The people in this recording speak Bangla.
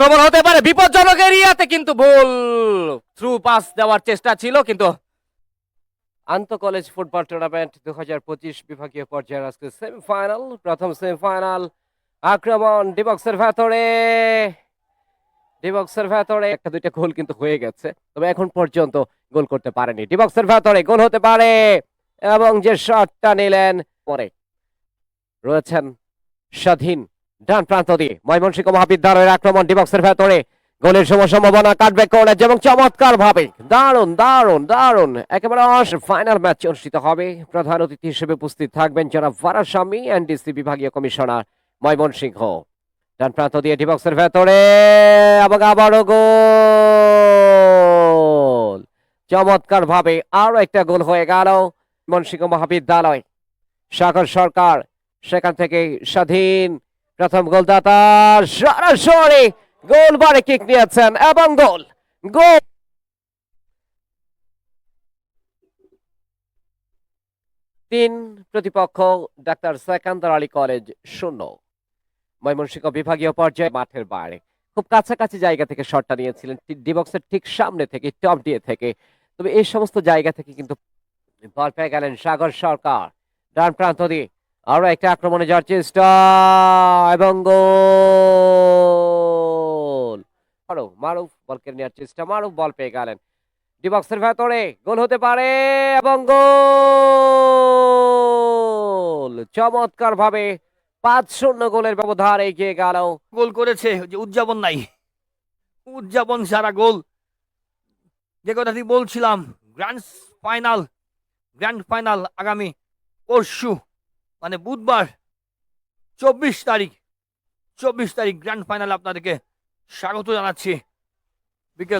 আক্রমণ হতে পারে বিপজ্জনক এরিয়াতে, কিন্তু ভুল। থ্রু পাস দেওয়ার চেষ্টা ছিল, কিন্তু আন্তঃ কলেজ ফুটবল টুর্নামেন্ট 2025 বিভাগীয় পর্যায়ের আজকে সেমিফাইনাল, প্রথম সেমিফাইনাল। আক্রমণ ডিবক্সের ভেতরে একটা দুইটা গোল কিন্তু হয়ে গেছে, তবে এখন পর্যন্ত গোল করতে পারেনি। ডিবক্সের ভেতরে গোল হতে পারে, এবং যে শটটা নিলেন পরে রয়েছেন স্বাধীন ডান প্রান্ত দিয়ে। ময়মনসিংহ মহাবিদ্যালয়ের আক্রমণ ডিবক্সের ভেতরে, গোলের সম্ভাবনা কাটবে কর্নার, এবং চমৎকার ভাবে দারুণ দারুণ দারুণ একেবারে ফাইনাল ম্যাচ অনুষ্ঠিত হবে। প্রধান অতিথি হিসেবে উপস্থিত থাকবেন জনাব ফারাজ শামী, এনডিসি বিভাগীয় কমিশনার ময়মনসিংহ। ডান প্রান্ত দিয়ে ডিবক্সের ভেতরে, এবং আবারও গোল। চমৎকার ভাবে আরো একটা গোল হয়ে গেল ময়মনসিংহ মহাবিদ্যালয়। সাগর সরকার সেখান থেকে স্বাধীন, প্রথম গোলদাতা সরাসরি গোল বারে কিক নিয়েছেন, এবং গোল গোল। তিন প্রতিপক্ষ ডাক্তার সেকান্দার আলী কলেজ 0। ময়মনসিংহ বিভাগীয় পর্যায়ে মাঠের বাইরে খুব কাছাকাছি জায়গা থেকে শটটা নিয়েছিলেন, ডিবক্সের ঠিক সামনে থেকে, টপ দিয়ে থেকে। তবে এই সমস্ত জায়গা থেকে কিন্তু বল পেয়ে গেলেন সাগর সরকার। ডান প্রান্ত দিয়ে আরো একটা আক্রমণে যাওয়ার চেষ্টা, এবং গোল। মারুফ বল কেড়ে নেওয়ার চেষ্টা, মারুফ বল পেয়ে গেলেন ডিবক্সের ভেতরে, গোল হতে পারে, এবং গোল। চমৎকার ভাবে 5-0 গোলের ব্যবধান এগিয়ে গেল। গোল করেছে, যে উদযাপন নাই, উদযাপন সারা গোল। যে কথাটি বলছিলাম, গ্র্যান্ড ফাইনাল আগামী পরশু, মানে বুধবার 24 তারিখ গ্র্যান্ড ফাইনাল আপনাদেরকে স্বাগত জানাচ্ছি।